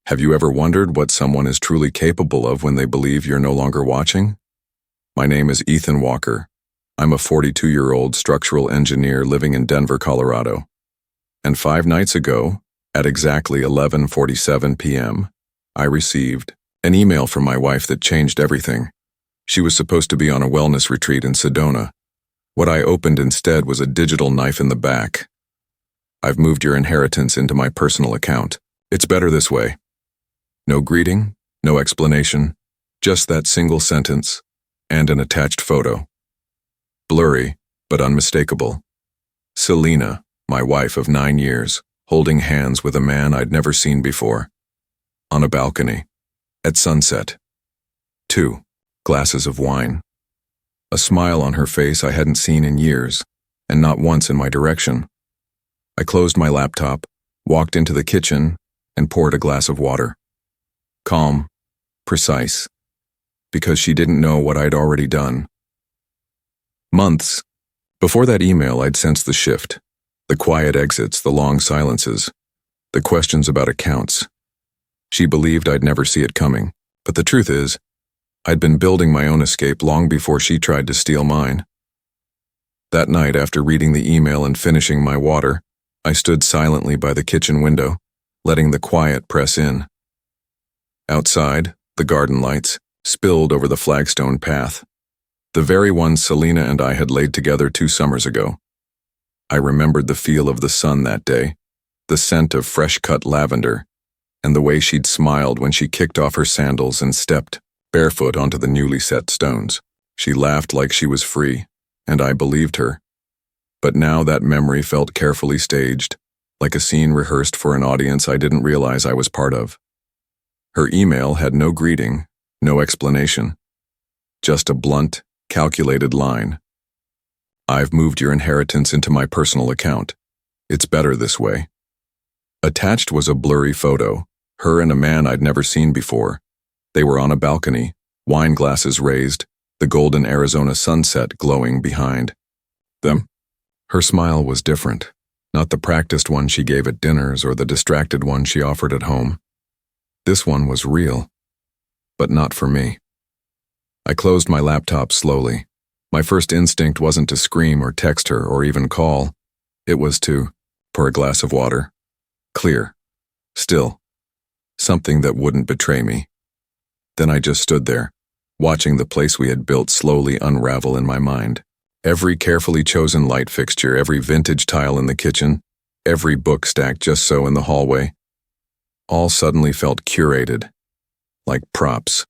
Have you ever wondered what someone is truly capable of when they believe you're no longer watching? My name is Ethan Walker. I'm a 42-year-old structural engineer living in Denver, Colorado. And 5 nights ago, at exactly 11:47 p.m., I received an email from my wife that changed everything. She was supposed to be on a wellness retreat in Sedona. What I opened instead was a digital knife in the back. I've moved your inheritance into my personal account. It's better this way. No greeting, no explanation, just that single sentence, and an attached photo. Blurry, but unmistakable. Selena, my wife of 9 years, holding hands with a man I'd never seen before. On a balcony. At sunset. 2 glasses of wine. A smile on her face I hadn't seen in years, and not once in my direction. I closed my laptop, walked into the kitchen, and poured a glass of water. Calm, precise, because she didn't know what I'd already done. Months before that email, I'd sensed the shift, the quiet exits, the long silences, the questions about accounts. She believed I'd never see it coming, but the truth is, I'd been building my own escape long before she tried to steal mine. That night, after reading the email and finishing my water, I stood silently by the kitchen window, letting the quiet press in. Outside, the garden lights spilled over the flagstone path, the very ones Selena and I had laid together 2 summers ago. I remembered the feel of the sun that day, the scent of fresh-cut lavender, and the way she'd smiled when she kicked off her sandals and stepped, barefoot, onto the newly set stones. She laughed like she was free, and I believed her. But now that memory felt carefully staged, like a scene rehearsed for an audience I didn't realize I was part of. Her email had no greeting, no explanation. Just a blunt, calculated line. I've moved your inheritance into my personal account. It's better this way. Attached was a blurry photo, her and a man I'd never seen before. They were on a balcony, wine glasses raised, the golden Arizona sunset glowing behind them. Her smile was different, not the practiced one she gave at dinners or the distracted one she offered at home. This one was real, but not for me. I closed my laptop slowly. My first instinct wasn't to scream or text her or even call. It was to pour a glass of water. Clear. Still. Something that wouldn't betray me. Then I just stood there, watching the place we had built slowly unravel in my mind. Every carefully chosen light fixture, every vintage tile in the kitchen, every book stacked just so in the hallway, all suddenly felt curated, like props.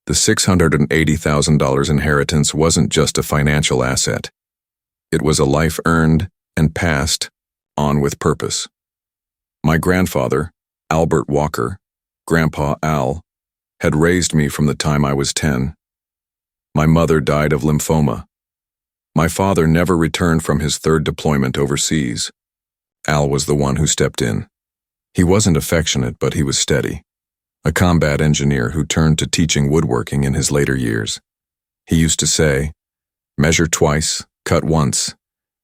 The $680,000 inheritance wasn't just a financial asset. It was a life earned and passed on with purpose. My grandfather, Albert Walker, Grandpa Al, had raised me from the time I was 10. My mother died of lymphoma. My father never returned from his 3rd deployment overseas. Al was the one who stepped in. He wasn't affectionate, but he was steady. A combat engineer who turned to teaching woodworking in his later years. He used to say, "Measure twice, cut once,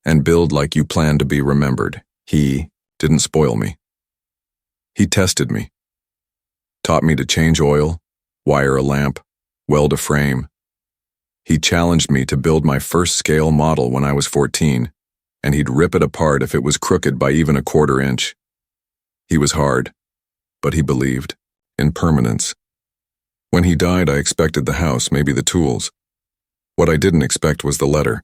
and build like you plan to be remembered." He didn't spoil me. He tested me. Taught me to change oil, wire a lamp, weld a frame. He challenged me to build my first scale model when I was 14, and he'd rip it apart if it was crooked by even a 1/4 inch. He was hard, but he believed in permanence. When he died, I expected the house, maybe the tools. What I didn't expect was the letter.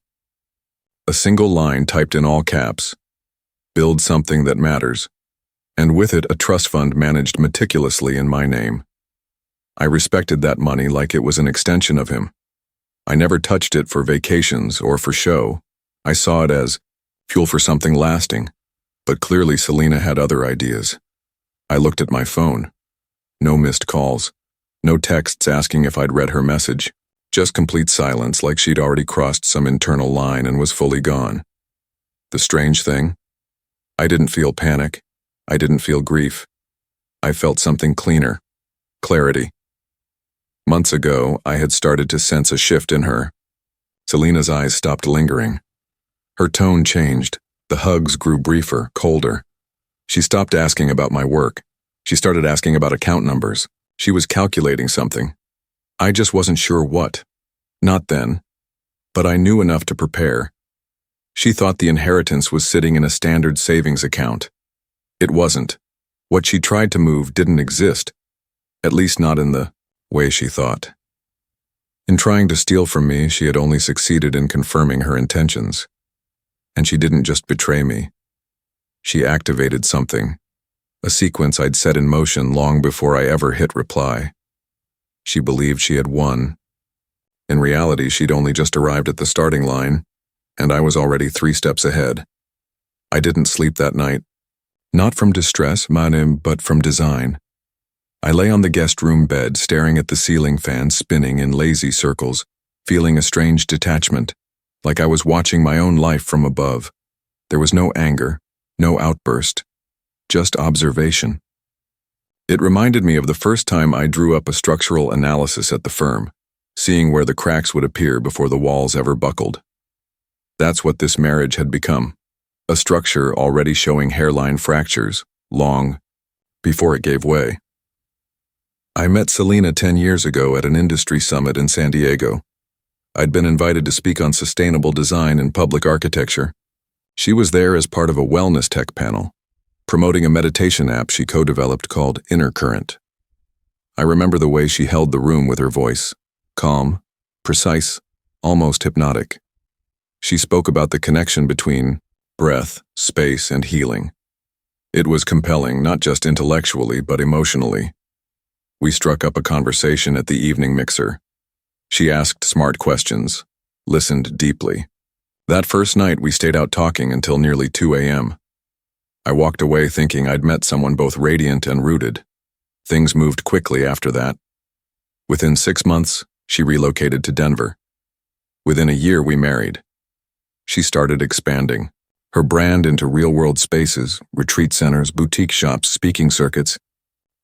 A single line typed in all caps, "Build something that matters," and with it a trust fund managed meticulously in my name. I respected that money like it was an extension of him. I never touched it for vacations or for show. I saw it as fuel for something lasting, but clearly Selena had other ideas. I looked at my phone. No missed calls, no texts asking if I'd read her message, just complete silence like she'd already crossed some internal line and was fully gone. The strange thing? I didn't feel panic. I didn't feel grief. I felt something cleaner. Clarity. Months ago, I had started to sense a shift in her. Selena's eyes stopped lingering. Her tone changed. The hugs grew briefer, colder. She stopped asking about my work. She started asking about account numbers. She was calculating something. I just wasn't sure what. Not then. But I knew enough to prepare. She thought the inheritance was sitting in a standard savings account. It wasn't. What she tried to move didn't exist, at least not in the way she thought. In trying to steal from me, she had only succeeded in confirming her intentions. And she didn't just betray me. She activated something, a sequence I'd set in motion long before I ever hit reply. She believed she had won. In reality, she'd only just arrived at the starting line, and I was already 3 steps ahead. I didn't sleep that night. Not from distress, madam, but from design. I lay on the guest room bed, staring at the ceiling fan spinning in lazy circles, feeling a strange detachment, like I was watching my own life from above. There was no anger, no outburst, just observation. It reminded me of the first time I drew up a structural analysis at the firm, seeing where the cracks would appear before the walls ever buckled. That's what this marriage had become, a structure already showing hairline fractures, long before it gave way. I met Selena 10 years ago at an industry summit in San Diego. I'd been invited to speak on sustainable design and public architecture. She was there as part of a wellness tech panel, promoting a meditation app she co-developed called Inner Current. I remember the way she held the room with her voice, calm, precise, almost hypnotic. She spoke about the connection between breath, space, and healing. It was compelling, not just intellectually, but emotionally. We struck up a conversation at the evening mixer. She asked smart questions, listened deeply. That first night, we stayed out talking until nearly 2 a.m. I walked away thinking I'd met someone both radiant and rooted. Things moved quickly after that. Within 6 months, she relocated to Denver. Within a year, we married. She started expanding her brand into real-world spaces, retreat centers, boutique shops, speaking circuits.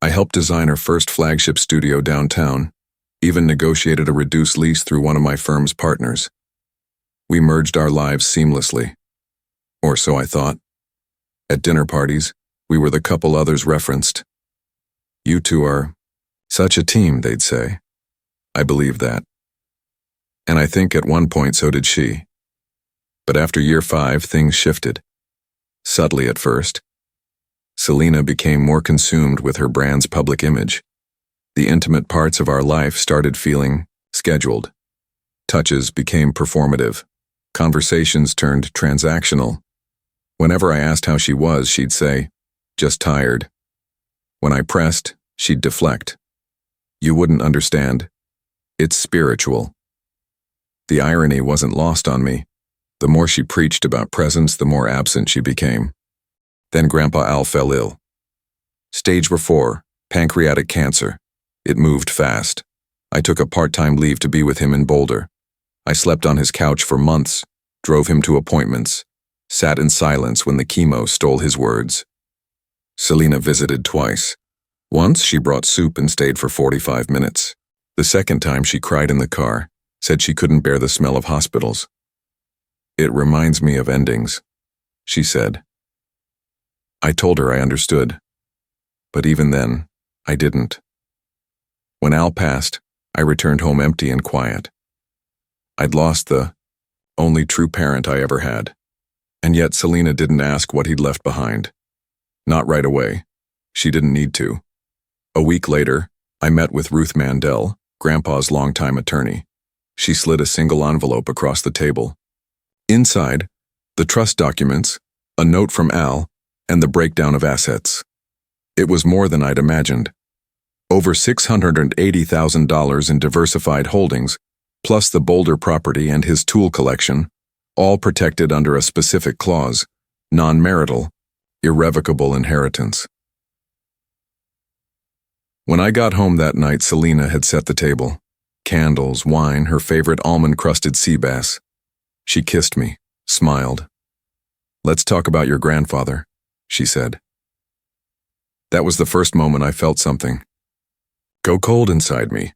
I helped design her first flagship studio downtown, even negotiated a reduced lease through one of my firm's partners. We merged our lives seamlessly. Or so I thought. At dinner parties, we were the couple others referenced. You two are such a team, they'd say. I believed that. And I think at one point so did she. But after year 5, things shifted. Subtly at first. Selena became more consumed with her brand's public image. The intimate parts of our life started feeling scheduled. Touches became performative. Conversations turned transactional. Whenever I asked how she was, she'd say, "Just tired." When I pressed, she'd deflect. "You wouldn't understand. It's spiritual." The irony wasn't lost on me. The more she preached about presence, the more absent she became. Then Grandpa Al fell ill. Stage 4, pancreatic cancer. It moved fast. I took a part-time leave to be with him in Boulder. I slept on his couch for months, drove him to appointments, sat in silence when the chemo stole his words. Selena visited twice. Once she brought soup and stayed for 45 minutes. The second time she cried in the car, said she couldn't bear the smell of hospitals. "It reminds me of endings," she said. I told her I understood. But even then, I didn't. When Al passed, I returned home empty and quiet. I'd lost the only true parent I ever had. And yet Selena didn't ask what he'd left behind. Not right away. She didn't need to. A week later, I met with Ruth Mandel, Grandpa's longtime attorney. She slid a single envelope across the table. Inside, the trust documents, a note from Al, and the breakdown of assets. It was more than I'd imagined. Over $680,000 in diversified holdings, plus the Boulder property and his tool collection, all protected under a specific clause, non-marital, irrevocable inheritance. When I got home that night, Selena had set the table. Candles, wine, her favorite almond-crusted sea bass. She kissed me, smiled. "Let's talk about your grandfather," she said. That was the first moment I felt something go cold inside me.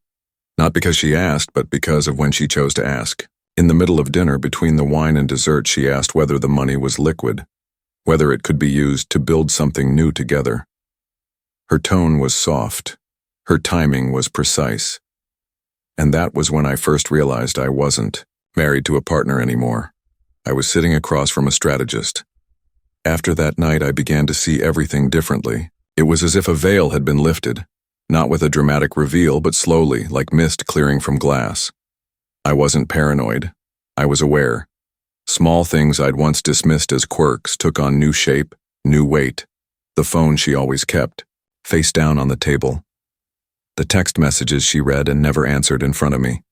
Not because she asked, but because of when she chose to ask. In the middle of dinner, between the wine and dessert, she asked whether the money was liquid, whether it could be used to build something new together. Her tone was soft. Her timing was precise. And that was when I first realized I wasn't married to a partner anymore. I was sitting across from a strategist. After that night, I began to see everything differently. It was as if a veil had been lifted, not with a dramatic reveal, but slowly, like mist clearing from glass. I wasn't paranoid. I was aware. Small things I'd once dismissed as quirks took on new shape, new weight. The phone she always kept, face down on the table. The text messages she read and never answered in front of me.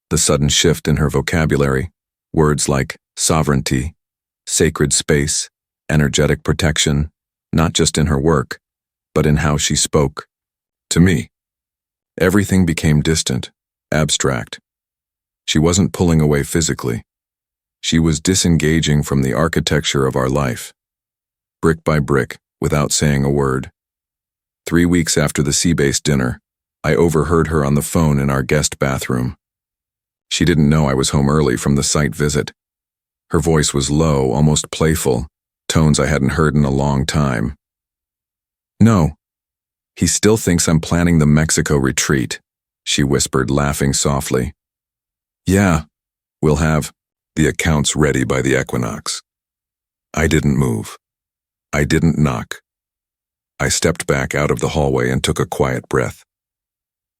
The sudden shift in her vocabulary, words like sovereignty, sacred space, energetic protection, not just in her work, but in how she spoke. To me, everything became distant, abstract. She wasn't pulling away physically. She was disengaging from the architecture of our life, brick by brick, without saying a word. 3 weeks after the sea-based dinner, I overheard her on the phone in our guest bathroom. She didn't know I was home early from the site visit. Her voice was low, almost playful, tones I hadn't heard in a long time. "No, he still thinks I'm planning the Mexico retreat," she whispered, laughing softly. "Yeah, we'll have the accounts ready by the equinox." I didn't move. I didn't knock. I stepped back out of the hallway and took a quiet breath.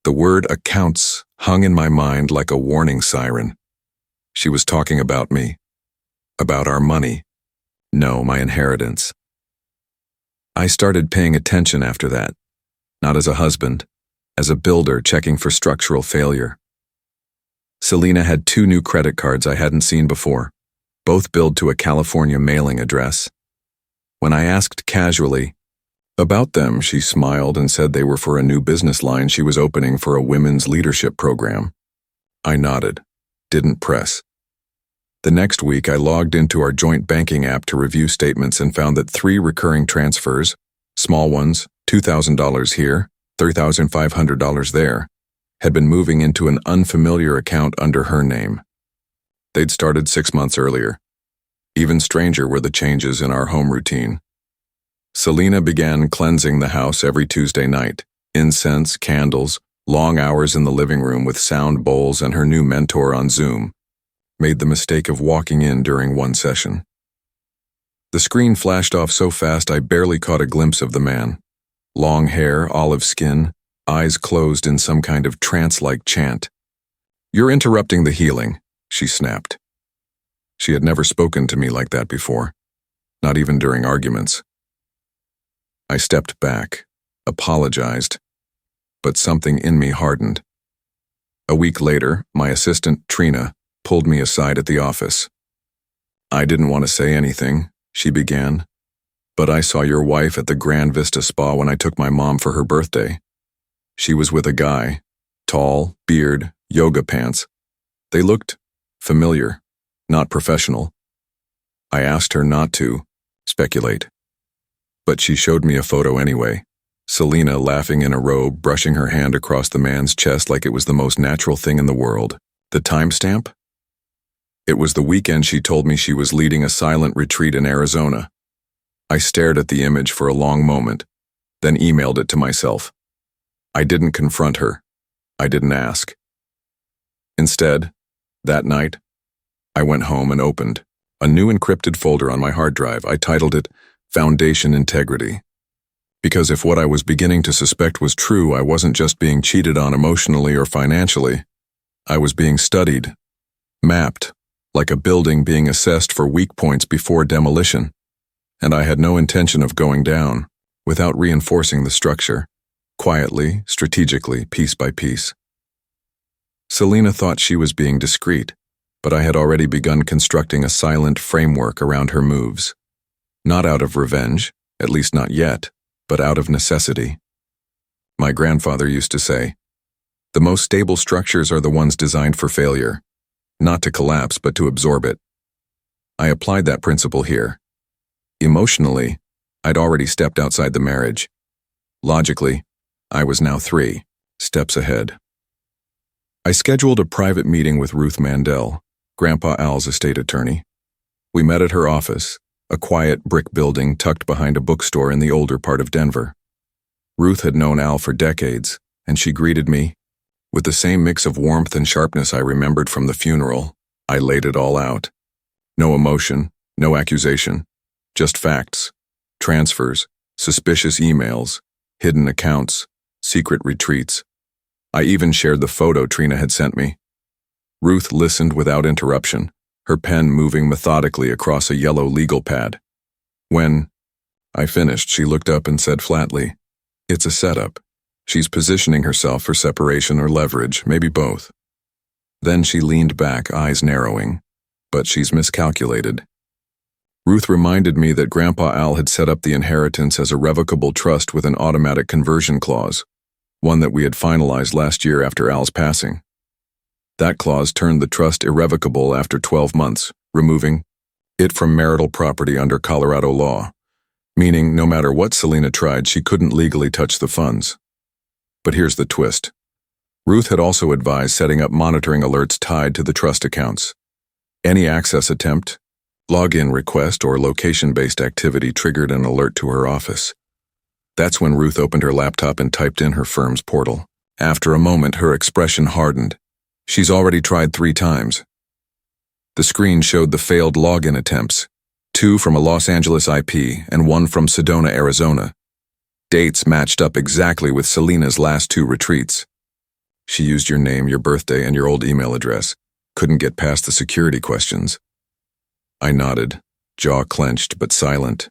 The word accounts hung in my mind like a warning siren. She was talking about me, about our money, no, my inheritance. I started paying attention after that, not as a husband, as a builder checking for structural failure. Selena had 2 new credit cards I hadn't seen before, both billed to a California mailing address. When I asked casually about them, she smiled and said they were for a new business line she was opening for a women's leadership program. I nodded, didn't press. The next week, I logged into our joint banking app to review statements and found that 3 recurring transfers, small ones, $2,000 here, $3,500 there, had been moving into an unfamiliar account under her name. They'd started 6 months earlier. Even stranger were the changes in our home routine. Selena began cleansing the house every Tuesday night, incense, candles, long hours in the living room with sound bowls and her new mentor on Zoom. Made the mistake of walking in during one session. The screen flashed off so fast I barely caught a glimpse of the man. Long hair, olive skin, eyes closed in some kind of trance-like chant. "You're interrupting the healing," she snapped. She had never spoken to me like that before, not even during arguments. I stepped back, apologized, but something in me hardened. A week later, my assistant, Trina, pulled me aside at the office. "I didn't want to say anything," she began, "but I saw your wife at the Grand Vista Spa when I took my mom for her birthday. She was with a guy, tall, beard, yoga pants. They looked familiar, not professional. I asked her not to speculate, but she showed me a photo anyway. Selena laughing in a robe, brushing her hand across the man's chest like it was the most natural thing in the world. The timestamp? It was the weekend she told me she was leading a silent retreat in Arizona. I stared at the image for a long moment, then emailed it to myself. I didn't confront her. I didn't ask. Instead, that night, I went home and opened a new encrypted folder on my hard drive. I titled it Foundation Integrity. Because if what I was beginning to suspect was true, I wasn't just being cheated on emotionally or financially. I was being studied, mapped, like a building being assessed for weak points before demolition. And I had no intention of going down without reinforcing the structure, quietly, strategically, piece by piece. Selena thought she was being discreet, but I had already begun constructing a silent framework around her moves. Not out of revenge, at least not yet, but out of necessity. My grandfather used to say, "The most stable structures are the ones designed for failure, not to collapse but to absorb it." I applied that principle here. Emotionally, I'd already stepped outside the marriage. Logically, I was now 3 steps ahead. I scheduled a private meeting with Ruth Mandel, Grandpa Al's estate attorney. We met at her office, a quiet brick building tucked behind a bookstore in the older part of Denver. Ruth had known Al for decades, and she greeted me with the same mix of warmth and sharpness I remembered from the funeral. I laid it all out. No emotion, no accusation, just facts, transfers, suspicious emails, hidden accounts, secret retreats. I even shared the photo Trina had sent me. Ruth listened without interruption, her pen moving methodically across a yellow legal pad. When I finished, she looked up and said flatly, "It's a setup. She's positioning herself for separation or leverage, maybe both." Then she leaned back, eyes narrowing. "But she's miscalculated." Ruth reminded me that Grandpa Al had set up the inheritance as a revocable trust with an automatic conversion clause, one that we had finalized last year after Al's passing. That clause turned the trust irrevocable after 12 months, removing it from marital property under Colorado law, meaning no matter what Selena tried, she couldn't legally touch the funds. But here's the twist. Ruth had also advised setting up monitoring alerts tied to the trust accounts. Any access attempt, login request, or location-based activity triggered an alert to her office. That's when Ruth opened her laptop and typed in her firm's portal. After a moment, her expression hardened. "She's already tried 3 times. The screen showed the failed login attempts, 2 from a Los Angeles IP and 1 from Sedona, Arizona. Dates matched up exactly with Selena's last 2 retreats. She used your name, your birthday, and your old email address. Couldn't get past the security questions." I nodded, jaw clenched but silent.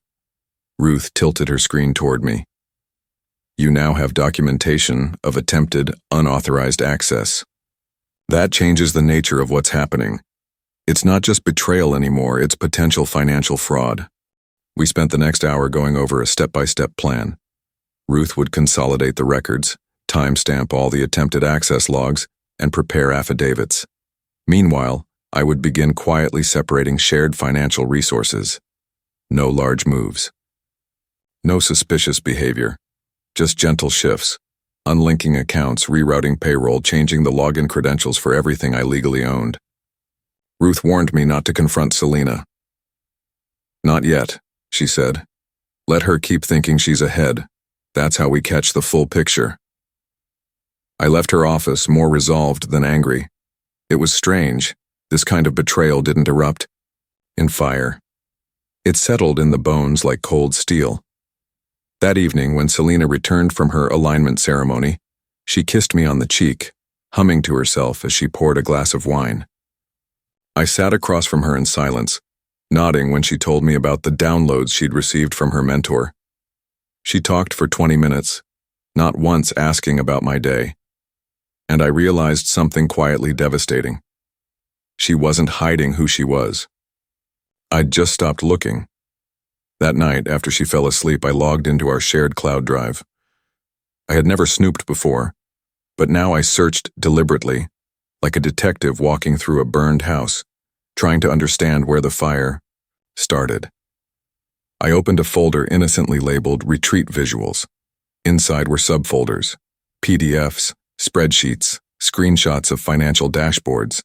Ruth tilted her screen toward me. "You now have documentation of attempted, unauthorized access. That changes the nature of what's happening. It's not just betrayal anymore, it's potential financial fraud." We spent the next hour going over a step-by-step plan. Ruth would consolidate the records, timestamp all the attempted access logs, and prepare affidavits. Meanwhile, I would begin quietly separating shared financial resources. No large moves. No suspicious behavior. Just gentle shifts. Unlinking accounts, rerouting payroll, changing the login credentials for everything I legally owned. Ruth warned me not to confront Selena. "Not yet," she said. "Let her keep thinking she's ahead. That's how we catch the full picture." I left her office more resolved than angry. It was strange. This kind of betrayal didn't erupt in fire. It settled in the bones like cold steel. That evening, when Selena returned from her alignment ceremony, she kissed me on the cheek, humming to herself as she poured a glass of wine. I sat across from her in silence, nodding when she told me about the downloads she'd received from her mentor. She talked for 20 minutes, not once asking about my day. And I realized something quietly devastating. She wasn't hiding who she was. I'd just stopped looking. That night, after she fell asleep, I logged into our shared cloud drive. I had never snooped before, but now I searched deliberately, like a detective walking through a burned house, trying to understand where the fire started. I opened a folder innocently labeled Retreat Visuals. Inside were subfolders, PDFs, spreadsheets, screenshots of financial dashboards.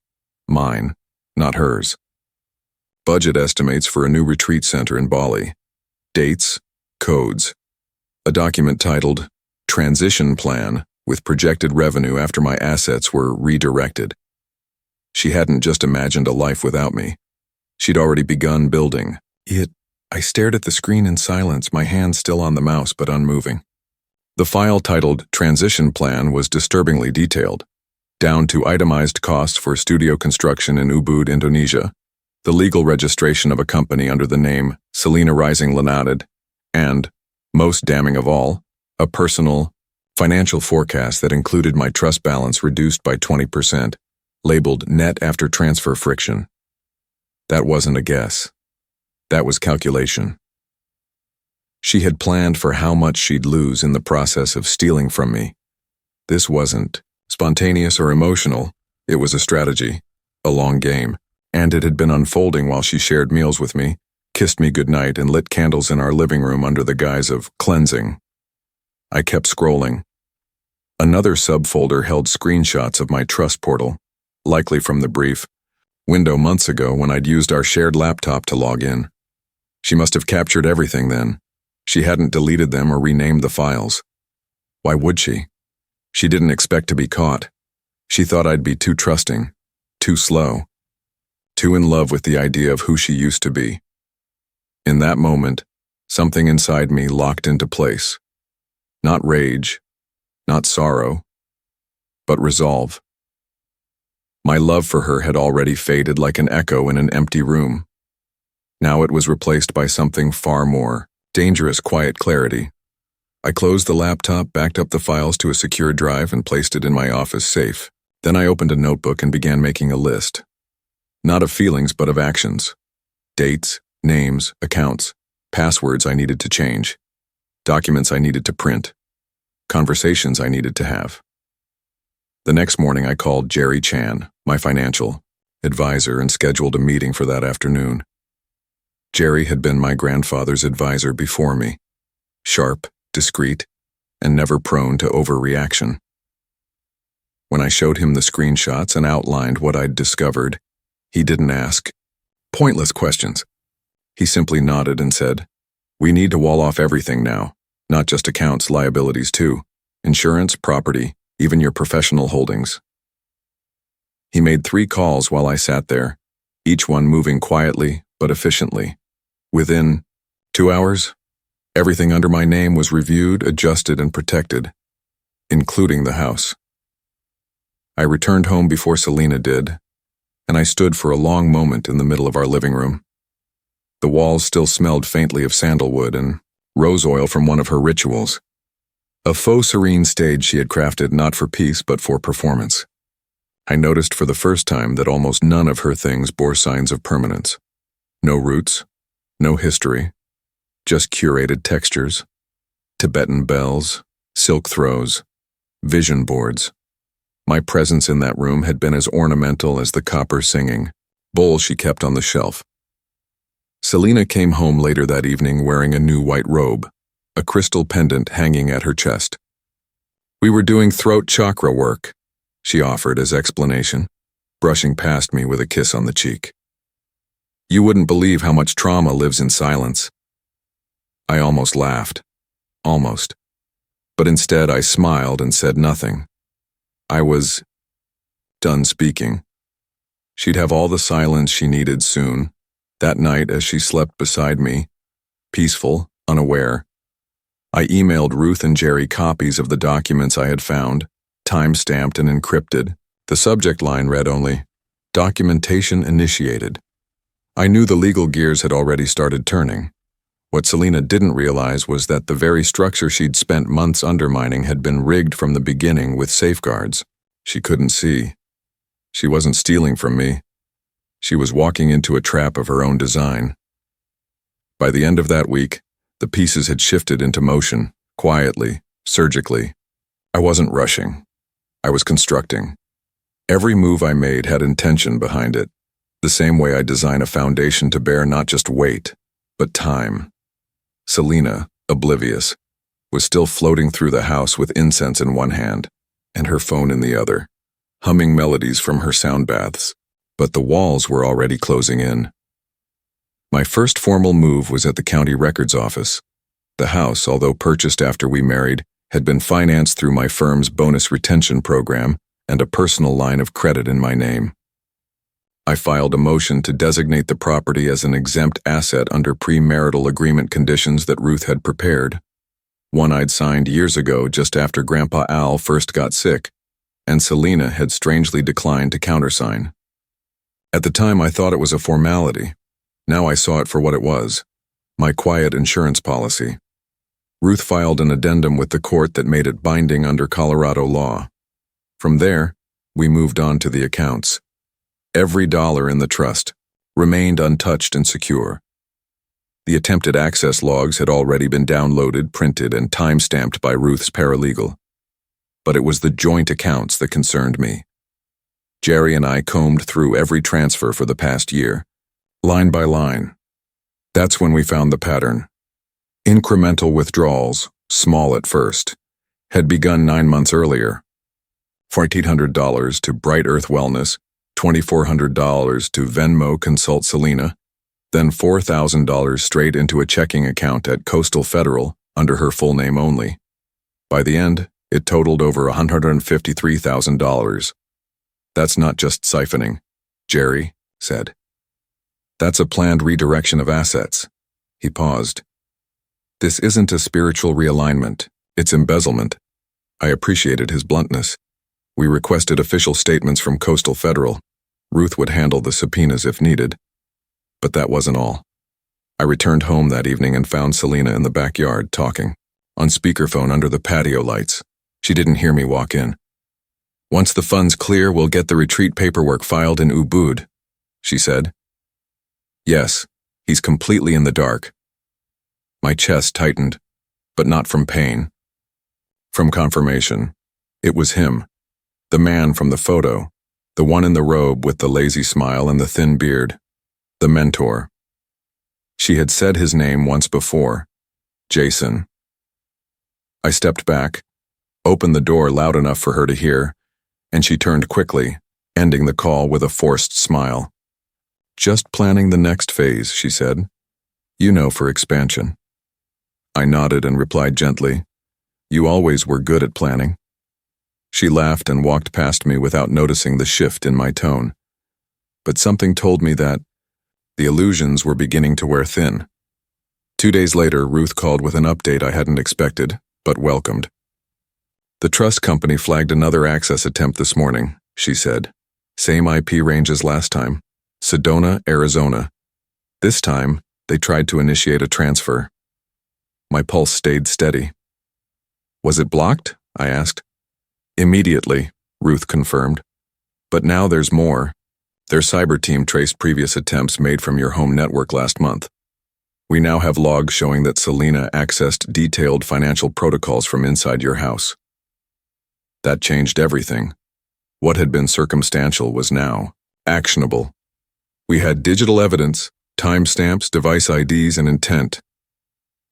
Mine, not hers. Budget estimates for a new retreat center in Bali. Dates, codes. A document titled Transition Plan with projected revenue after my assets were redirected. She hadn't just imagined a life without me. She'd already begun building it. I stared at the screen in silence, my hand still on the mouse but unmoving. The file titled Transition Plan was disturbingly detailed, down to itemized costs for studio construction in Ubud, Indonesia, the legal registration of a company under the name Selena Rising Limited, and, most damning of all, a personal, financial forecast that included my trust balance reduced by 20%, labeled net after transfer friction. That wasn't a guess. That was calculation. She had planned for how much she'd lose in the process of stealing from me. This wasn't spontaneous or emotional. It was a strategy, a long game, and it had been unfolding while she shared meals with me, kissed me goodnight, and lit candles in our living room under the guise of cleansing. I kept scrolling. Another subfolder held screenshots of my trust portal, likely from the brief window months ago when I'd used our shared laptop to log in. She must have captured everything then. She hadn't deleted them or renamed the files. Why would she? She didn't expect to be caught. She thought I'd be too trusting, too slow, too in love with the idea of who she used to be. In that moment, something inside me locked into place. Not rage, not sorrow, but resolve. My love for her had already faded like an echo in an empty room. Now it was replaced by something far more, dangerous quiet clarity. I closed the laptop, backed up the files to a secure drive, and placed it in my office safe. Then I opened a notebook and began making a list. Not of feelings, but of actions. Dates, names, accounts, passwords I needed to change, documents I needed to print, conversations I needed to have. The next morning I called Jerry Chan, my financial advisor, and scheduled a meeting for that afternoon. Jerry had been my grandfather's advisor before me, sharp, discreet, and never prone to overreaction. When I showed him the screenshots and outlined what I'd discovered, he didn't ask pointless questions. He simply nodded and said, "We need to wall off everything now, not just accounts, liabilities too, insurance, property, even your professional holdings." He made 3 calls while I sat there, each one moving quietly but efficiently. Within 2 hours, everything under my name was reviewed, adjusted, and protected, including the house. I returned home before Selena did, and I stood for a long moment in the middle of our living room. The walls still smelled faintly of sandalwood and rose oil from one of her rituals, a faux serene stage she had crafted not for peace but for performance. I noticed for the first time that almost none of her things bore signs of permanence. No roots, no history, just curated textures, Tibetan bells, silk throws, vision boards. My presence in that room had been as ornamental as the copper singing bowl she kept on the shelf. Selena came home later that evening wearing a new white robe, a crystal pendant hanging at her chest. "We were doing throat chakra work," she offered as explanation, brushing past me with a kiss on the cheek. "You wouldn't believe how much trauma lives in silence." I almost laughed. Almost. But instead I smiled and said nothing. I was done speaking. She'd have all the silence she needed soon. That night, as she slept beside me, peaceful, unaware, I emailed Ruth and Jerry copies of the documents I had found, time-stamped and encrypted. The subject line read only, "Documentation initiated." I knew the legal gears had already started turning. What Selena didn't realize was that the very structure she'd spent months undermining had been rigged from the beginning with safeguards. She couldn't see. She wasn't stealing from me. She was walking into a trap of her own design. By the end of that week, the pieces had shifted into motion, quietly, surgically. I wasn't rushing. I was constructing. Every move I made had intention behind it, the same way I design a foundation to bear not just weight, but time. Selena, oblivious, was still floating through the house with incense in one hand and her phone in the other, humming melodies from her sound baths. But the walls were already closing in. My first formal move was at the county records office. The house, although purchased after we married, had been financed through my firm's bonus retention program and a personal line of credit in my name. I filed a motion to designate the property as an exempt asset under premarital agreement conditions that Ruth had prepared, one I'd signed years ago just after Grandpa Al first got sick, and Selena had strangely declined to countersign. At the time, I thought it was a formality. Now I saw it for what it was, my quiet insurance policy. Ruth filed an addendum with the court that made it binding under Colorado law. From there, we moved on to the accounts. Every dollar in the trust remained untouched and secure. The attempted access logs had already been downloaded, printed, and time-stamped by Ruth's paralegal. But it was the joint accounts that concerned me. Jerry and I combed through every transfer for the past year, line by line. That's when we found the pattern. Incremental withdrawals, small at first, had begun 9 months earlier. $1,400 to Bright Earth Wellness, $2,400 to Venmo Consult Selena, then $4,000 straight into a checking account at Coastal Federal under her full name only. By the end, It totaled over $153,000. That's not just siphoning, Jerry said. That's a planned redirection of assets. He paused. This isn't a spiritual realignment, it's embezzlement. I appreciated his bluntness. We requested official statements from Coastal Federal. Ruth would handle the subpoenas if needed. But that wasn't all. I returned home that evening and found Selena in the backyard talking, on speakerphone under the patio lights. She didn't hear me walk in. Once the funds clear, we'll get the retreat paperwork filed in Ubud, she said. Yes, he's completely in the dark. My chest tightened, but not from pain. From confirmation. It was him, the man from the photo, the one in the robe with the lazy smile and the thin beard, the mentor. She had said his name once before, Jason. I stepped back, opened the door loud enough for her to hear, and she turned quickly, ending the call with a forced smile. Just planning the next phase, she said. You know, for expansion. I nodded and replied gently, You always were good at planning. She laughed and walked past me without noticing the shift in my tone. But something told me that the illusions were beginning to wear thin. 2 days later, Ruth called with an update I hadn't expected, but welcomed. The trust company flagged another access attempt this morning, she said. Same IP range as last time, Sedona, Arizona. This time, they tried to initiate a transfer. My pulse stayed steady. Was it blocked? I asked. Immediately, Ruth confirmed. But now there's more. Their cyber team traced previous attempts made from your home network last month. We now have logs showing that Selena accessed detailed financial protocols from inside your house. That changed everything. What had been circumstantial was now actionable. We had digital evidence, timestamps, device IDs, and intent.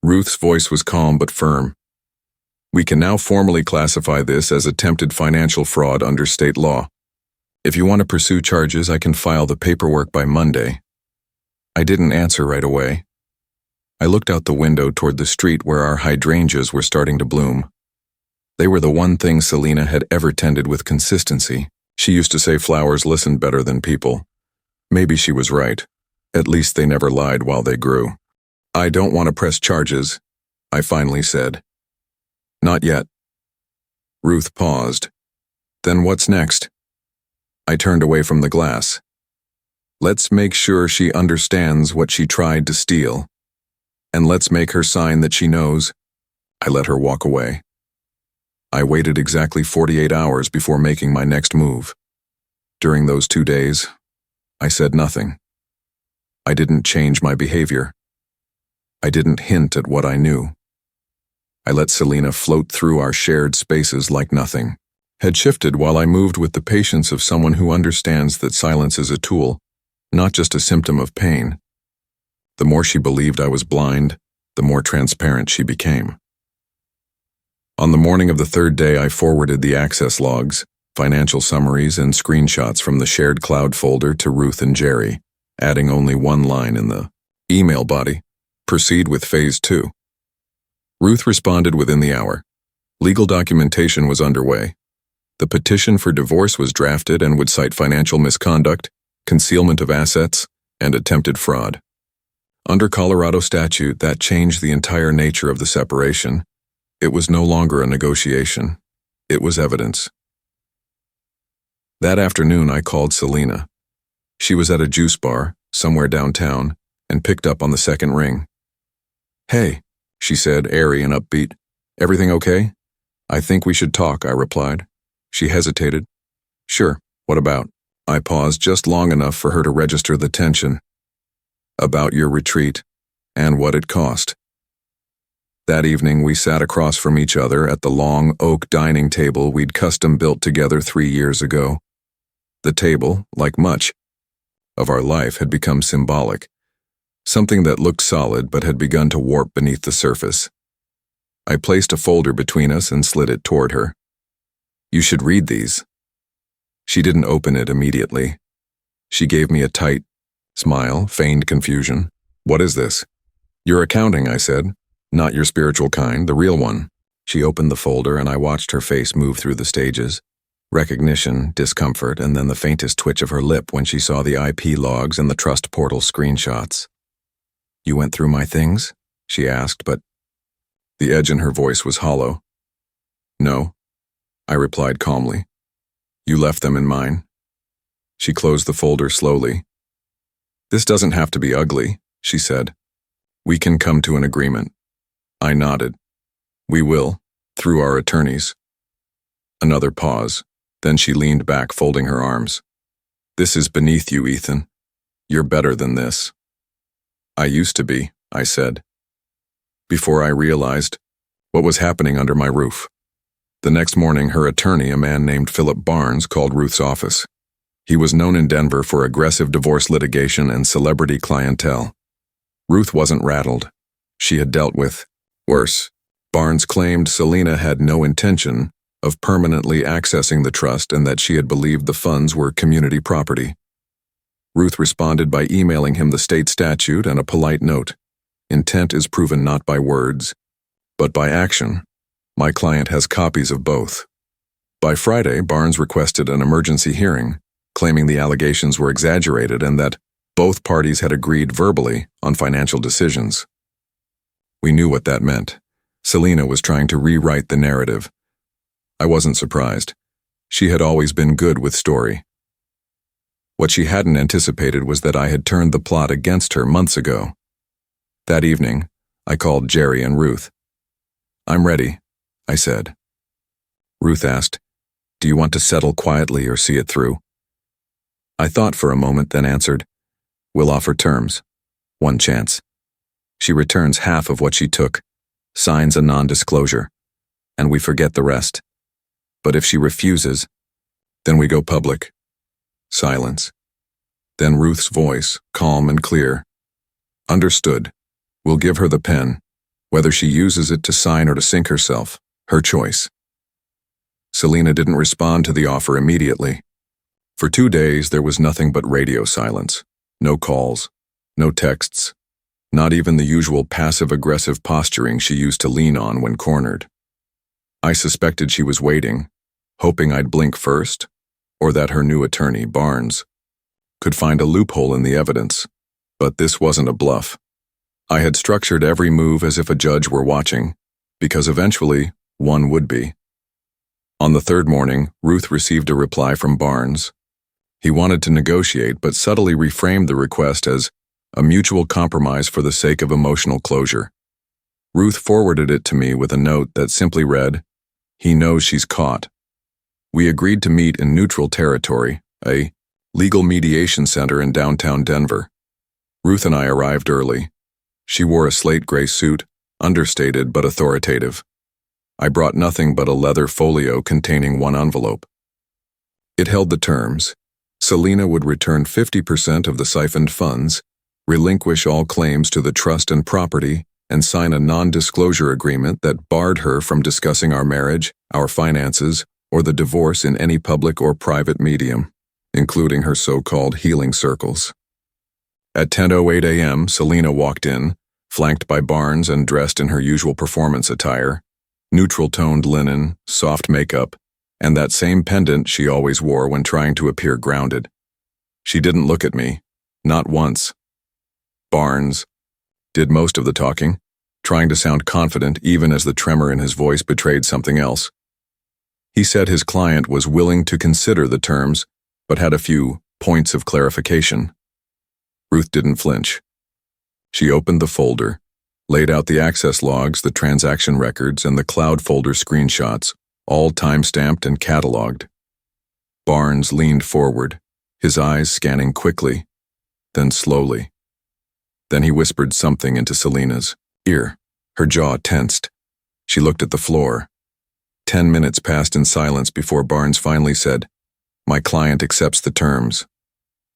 Ruth's voice was calm but firm. We can now formally classify this as attempted financial fraud under state law. If you want to pursue charges, I can file the paperwork by Monday. I didn't answer right away. I looked out the window toward the street where our hydrangeas were starting to bloom. They were the one thing Selena had ever tended with consistency. She used to say flowers listened better than people. Maybe she was right. At least they never lied while they grew. I don't want to press charges, I finally said. Not yet. Ruth paused. Then what's next? I turned away from the glass. Let's make sure she understands what she tried to steal. And let's make her sign that she knows. I let her walk away. I waited exactly 48 hours before making my next move. During those 2 days, I said nothing. I didn't change my behavior. I didn't hint at what I knew. I let Selena float through our shared spaces like nothing. Had shifted while I moved with the patience of someone who understands that silence is a tool, not just a symptom of pain. The more she believed I was blind, the more transparent she became. On the morning of the third day, I forwarded the access logs, financial summaries, and screenshots from the shared cloud folder to Ruth and Jerry, adding only one line in the email body. Proceed with Phase 2. Ruth responded within the hour. Legal documentation was underway. The petition for divorce was drafted and would cite financial misconduct, concealment of assets, and attempted fraud. Under Colorado statute, that changed the entire nature of the separation. It was no longer a negotiation. It was evidence. That afternoon, I called Selena. She was at a juice bar, somewhere downtown, and picked up on the second ring. Hey, she said, airy and upbeat. Everything okay? I think we should talk, I replied. She hesitated. Sure, what about? I paused just long enough for her to register the tension. About your retreat, and what it cost. That evening, we sat across from each other at the long oak dining table we'd custom built together 3 years ago. The table, like much of our life, had become symbolic, something that looked solid but had begun to warp beneath the surface. I placed a folder between us and slid it toward her. You should read these. She didn't open it immediately. She gave me a tight smile, feigned confusion. What is this? Your accounting, I said. Not your spiritual kind, the real one. She opened the folder and I watched her face move through the stages. Recognition, discomfort, and then the faintest twitch of her lip when she saw the IP logs and the trust portal screenshots. "You went through my things?" she asked, but the edge in her voice was hollow. "No," I replied calmly. "You left them in mine." She closed the folder slowly. "This doesn't have to be ugly," she said. "We can come to an agreement." I nodded. "We will, through our attorneys." Another pause. Then she leaned back, folding her arms. "This is beneath you, Ethan. You're better than this." "I used to be," I said, before I realized what was happening under my roof. The next morning, her attorney, a man named Philip Barnes, called Ruth's office. He was known in Denver for aggressive divorce litigation and celebrity clientele. Ruth wasn't rattled. She had dealt with worse. Barnes claimed Selena had no intention of permanently accessing the trust and that she had believed the funds were community property. Ruth responded by emailing him the state statute and a polite note. "Intent is proven not by words, but by action. My client has copies of both." By Friday, Barnes requested an emergency hearing, claiming the allegations were exaggerated and that both parties had agreed verbally on financial decisions. We knew what that meant. Selena was trying to rewrite the narrative. I wasn't surprised. She had always been good with story. What she hadn't anticipated was that I had turned the plot against her months ago. That evening, I called Jerry and Ruth. "I'm ready," I said. Ruth asked, "Do you want to settle quietly or see it through?" I thought for a moment, then answered, "We'll offer terms. One chance. She returns half of what she took, signs a non-disclosure, and we forget the rest. But if she refuses, then we go public." Silence. Then Ruth's voice, calm and clear. "Understood. We'll give her the pen. Whether she uses it to sign or to sink herself, her choice." Selena didn't respond to the offer immediately. For 2 days, there was nothing but radio silence. No calls, no texts, not even the usual passive-aggressive posturing she used to lean on when cornered. I suspected she was waiting, hoping I'd blink first, or that her new attorney, Barnes, could find a loophole in the evidence. But this wasn't a bluff. I had structured every move as if a judge were watching, because eventually, one would be. On the third morning, Ruth received a reply from Barnes. He wanted to negotiate, but subtly reframed the request as a mutual compromise for the sake of emotional closure. Ruth forwarded it to me with a note that simply read, "He knows she's caught." We agreed to meet in neutral territory, a legal mediation center in downtown Denver. Ruth and I arrived early. She wore a slate gray suit, understated but authoritative. I brought nothing but a leather folio containing one envelope. It held the terms. Selena would return 50% of the siphoned funds, relinquish all claims to the trust and property, and sign a non-disclosure agreement that barred her from discussing our marriage, our finances, or the divorce in any public or private medium, including her so-called healing circles. At 10:08 a.m., Selena walked in, flanked by Barnes and dressed in her usual performance attire, neutral-toned linen, soft makeup, and that same pendant she always wore when trying to appear grounded. She didn't look at me, not once. Barnes did most of the talking, trying to sound confident even as the tremor in his voice betrayed something else. He said his client was willing to consider the terms, but had a few points of clarification. Ruth didn't flinch. She opened the folder, laid out the access logs, the transaction records, and the cloud folder screenshots, all time-stamped and cataloged. Barnes leaned forward, his eyes scanning quickly, then slowly. Then he whispered something into Selena's ear. Her jaw tensed. She looked at the floor. 10 minutes passed in silence before Barnes finally said, "My client accepts the terms."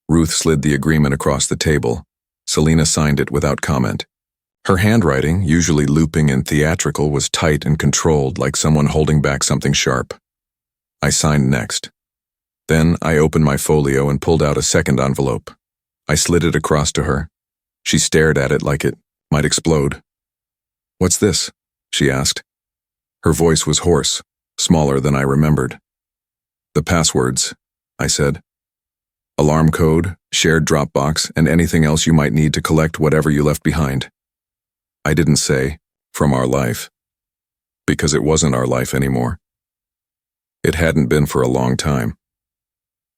Ruth slid the agreement across the table. Selena signed it without comment. Her handwriting, usually looping and theatrical, was tight and controlled, like someone holding back something sharp. I signed next. Then I opened my folio and pulled out a second envelope. I slid it across to her. She stared at it like it might explode. "What's this?" she asked. Her voice was hoarse, smaller than I remembered. "The passwords," I said. "Alarm code, shared Dropbox, and anything else you might need to collect whatever you left behind." I didn't say, "from our life," because it wasn't our life anymore. It hadn't been for a long time.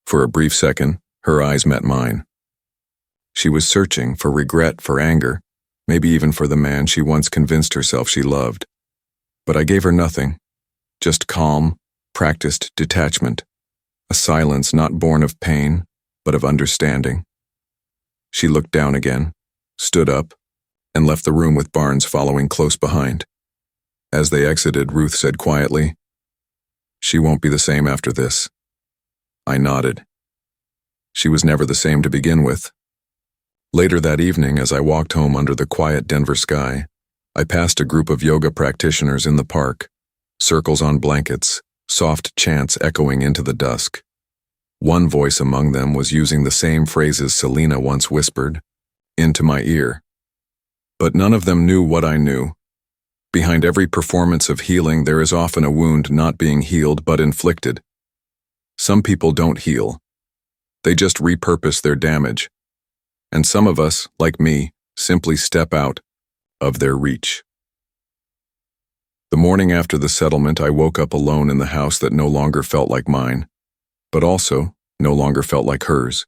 For a brief second, her eyes met mine. She was searching for regret, for anger, maybe even for the man she once convinced herself she loved. But I gave her nothing, just calm, practiced detachment, a silence not born of pain, but of understanding. She looked down again, stood up, and left the room with Barnes following close behind. As they exited, Ruth said quietly, "She won't be the same after this." I nodded. She was never the same to begin with. Later that evening, as I walked home under the quiet Denver sky, I passed a group of yoga practitioners in the park, circles on blankets, soft chants echoing into the dusk. One voice among them was using the same phrases Selena once whispered, into my ear. But none of them knew what I knew. Behind every performance of healing, there is often a wound not being healed but inflicted. Some people don't heal. They just repurpose their damage. And some of us, like me, simply step out of their reach. The morning after the settlement, I woke up alone in the house that no longer felt like mine, but also no longer felt like hers.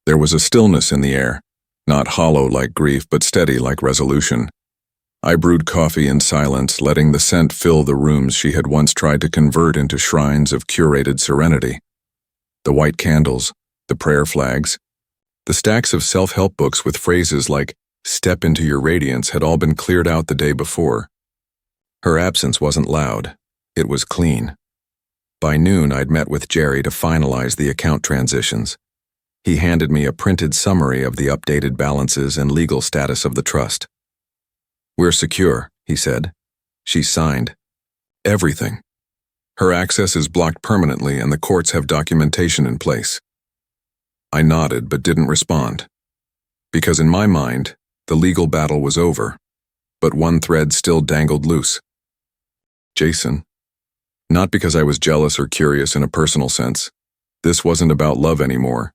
There was a stillness in the air, not hollow like grief, but steady like resolution. I brewed coffee in silence, letting the scent fill the rooms she had once tried to convert into shrines of curated serenity. The white candles, the prayer flags, the stacks of self-help books with phrases like, "Step into your radiance," had all been cleared out the day before. Her absence wasn't loud. It was clean. By noon, I'd met with Jerry to finalize the account transitions. He handed me a printed summary of the updated balances and legal status of the trust. "We're secure," he said. She signed. "Everything. Her access is blocked permanently and the courts have documentation in place." I nodded but didn't respond. Because in my mind, the legal battle was over, but one thread still dangled loose. Jason. Not because I was jealous or curious in a personal sense. This wasn't about love anymore.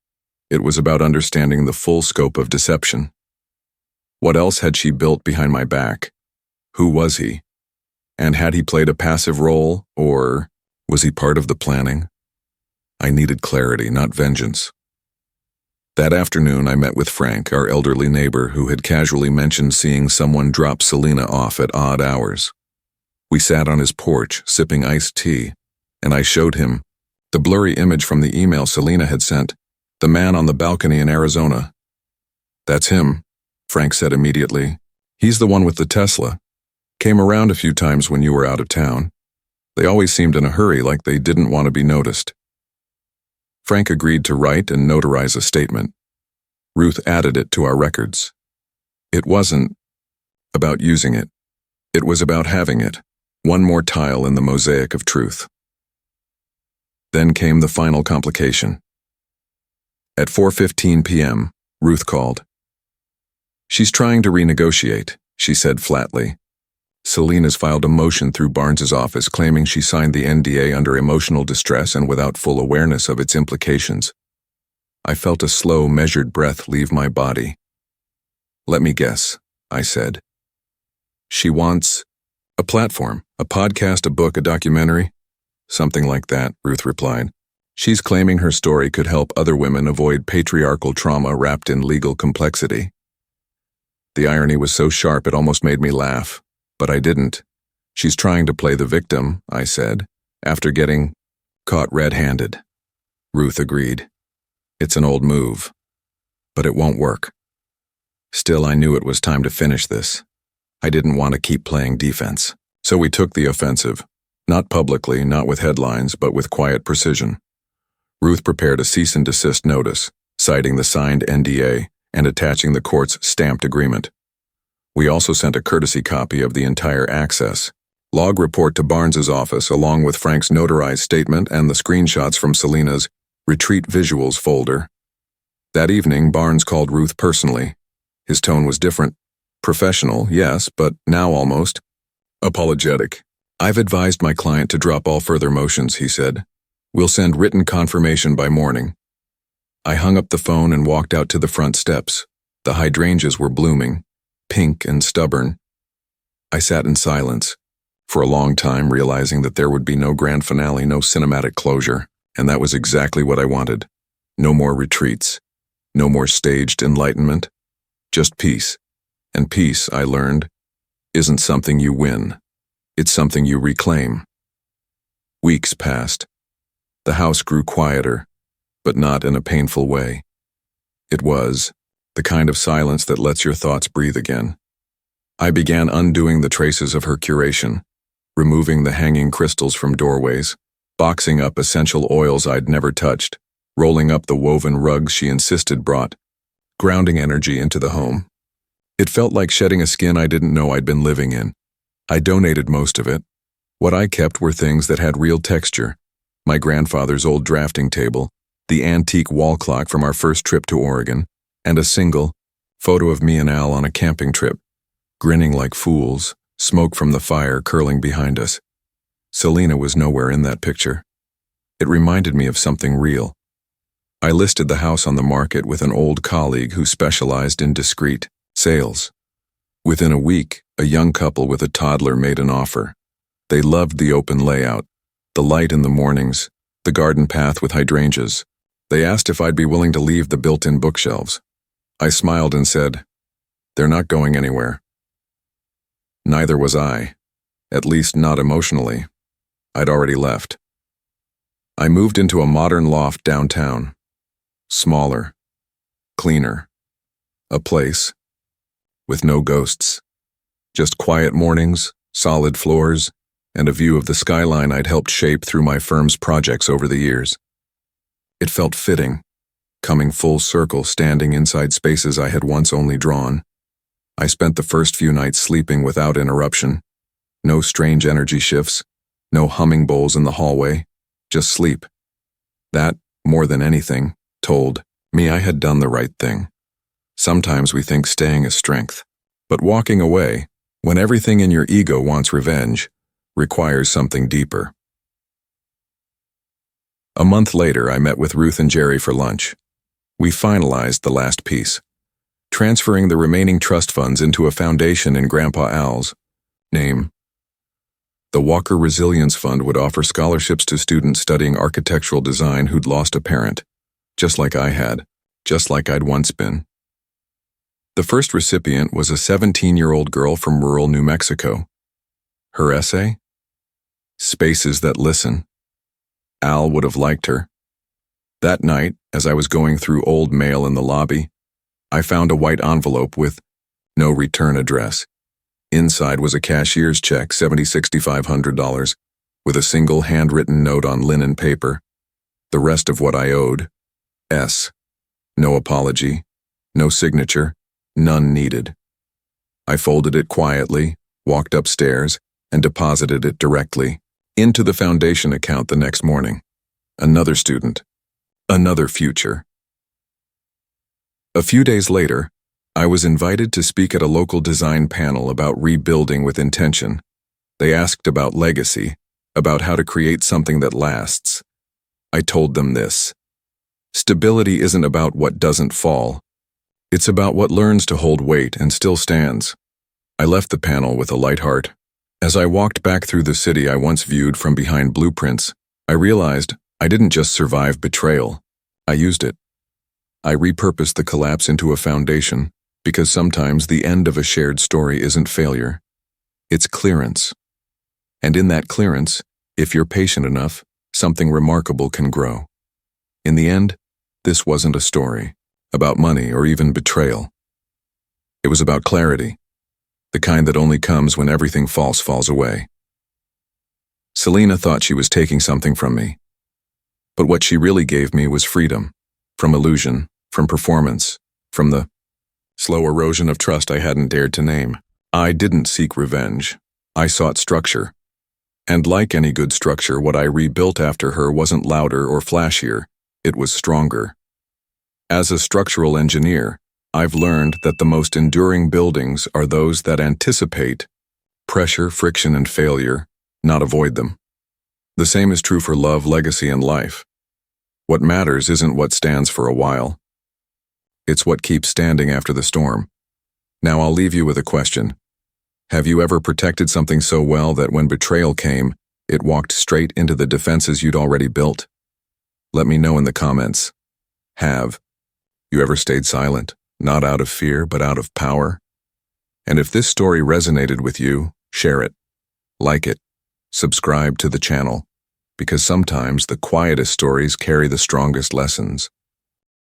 It was about understanding the full scope of deception. What else had she built behind my back? Who was he? And had he played a passive role, or was he part of the planning? I needed clarity, not vengeance. That afternoon, I met with Frank, our elderly neighbor, who had casually mentioned seeing someone drop Selena off at odd hours. We sat on his porch, sipping iced tea, and I showed him the blurry image from the email Selena had sent, the man on the balcony in Arizona. "That's him," Frank said immediately. "He's the one with the Tesla. Came around a few times when you were out of town. They always seemed in a hurry, like they didn't want to be noticed." Frank agreed to write and notarize a statement. Ruth added it to our records. It wasn't about using it. It was about having it, one more tile in the mosaic of truth. Then came the final complication. At 4:15 p.m., Ruth called. "She's trying to renegotiate," she said flatly. "Selena's filed a motion through Barnes's office claiming she signed the NDA under emotional distress and without full awareness of its implications." I felt a slow, measured breath leave my body. "Let me guess," I said. "She wants a platform, a podcast, a book, a documentary?" "Something like that," Ruth replied. "She's claiming her story could help other women avoid patriarchal trauma wrapped in legal complexity." The irony was so sharp it almost made me laugh. But I didn't. "She's trying to play the victim," I said, "after getting caught red-handed." Ruth agreed. "It's an old move, but it won't work." Still, I knew it was time to finish this. I didn't want to keep playing defense. So we took the offensive. Not publicly, not with headlines, but with quiet precision. Ruth prepared a cease and desist notice, citing the signed NDA and attaching the court's stamped agreement. We also sent a courtesy copy of the entire access log report to Barnes's office, along with Frank's notarized statement and the screenshots from Selena's Retreat Visuals folder. That evening, Barnes called Ruth personally. His tone was different. Professional, yes, but now almost apologetic. "I've advised my client to drop all further motions," he said. "We'll send written confirmation by morning." I hung up the phone and walked out to the front steps. The hydrangeas were blooming, pink and stubborn. I sat in silence, for a long time, realizing that there would be no grand finale, no cinematic closure, and that was exactly what I wanted. No more retreats, no more staged enlightenment, just peace. And peace, I learned, isn't something you win. It's something you reclaim. Weeks passed. The house grew quieter, but not in a painful way. It was the kind of silence that lets your thoughts breathe again. I began undoing the traces of her curation, removing the hanging crystals from doorways, boxing up essential oils I'd never touched, rolling up the woven rugs she insisted brought, grounding energy into the home. It felt like shedding a skin I didn't know I'd been living in. I donated most of it. What I kept were things that had real texture: my grandfather's old drafting table, the antique wall clock from our first trip to Oregon, and a single photo of me and Al on a camping trip, grinning like fools, smoke from the fire curling behind us. Selena was nowhere in that picture. It reminded me of something real. I listed the house on the market with an old colleague who specialized in discreet sales. Within a week, a young couple with a toddler made an offer. They loved the open layout, the light in the mornings, the garden path with hydrangeas. They asked if I'd be willing to leave the built-in bookshelves. I smiled and said, "They're not going anywhere." Neither was I, at least not emotionally. I'd already left. I moved into a modern loft downtown. Smaller, cleaner. A place with no ghosts. Just quiet mornings, solid floors, and a view of the skyline I'd helped shape through my firm's projects over the years. It felt fitting, coming full circle, standing inside spaces I had once only drawn. I spent the first few nights sleeping without interruption. No strange energy shifts, no humming bowls in the hallway, just sleep. That, more than anything, told me I had done the right thing. Sometimes we think staying is strength, but walking away, when everything in your ego wants revenge, requires something deeper. A month later, I met with Ruth and Jerry for lunch. We finalized the last piece, transferring the remaining trust funds into a foundation in Grandpa Al's name. The Walker Resilience Fund would offer scholarships to students studying architectural design who'd lost a parent, just like I had, just like I'd once been. The first recipient was a 17-year-old girl from rural New Mexico. Her essay? Spaces That Listen. Al would have liked her. That night, as I was going through old mail in the lobby, I found a white envelope with no return address. Inside was a cashier's check, $7,600, with a single handwritten note on linen paper. The rest of what I owed. S. No apology, no signature, none needed. I folded it quietly, walked upstairs, and deposited it directly into the foundation account the next morning. Another student. Another future. A few days later, I was invited to speak at a local design panel about rebuilding with intention. They asked about legacy, about how to create something that lasts. I told them this: stability isn't about what doesn't fall. It's about what learns to hold weight and still stands. I left the panel with a light heart. As I walked back through the city I once viewed from behind blueprints, I realized I didn't just survive betrayal. I used it. I repurposed the collapse into a foundation, because sometimes the end of a shared story isn't failure. It's clearance. And in that clearance, if you're patient enough, something remarkable can grow. In the end, this wasn't a story about money or even betrayal. It was about clarity, the kind that only comes when everything false falls away. Selena thought she was taking something from me, but what she really gave me was freedom, from illusion, from performance, from the slow erosion of trust I hadn't dared to name. I didn't seek revenge. I sought structure. And like any good structure, what I rebuilt after her wasn't louder or flashier, it was stronger. As a structural engineer, I've learned that the most enduring buildings are those that anticipate pressure, friction, and failure not avoid them. The same is true for love, legacy, and life. What matters isn't what stands for a while. It's what keeps standing after the storm. Now I'll leave you with a question. Have you ever protected something so well that when betrayal came, it walked straight into the defenses you'd already built? Let me know in the comments. Have you ever stayed silent, not out of fear, but out of power? And if this story resonated with you, share it, like it, subscribe to the channel, because sometimes the quietest stories carry the strongest lessons.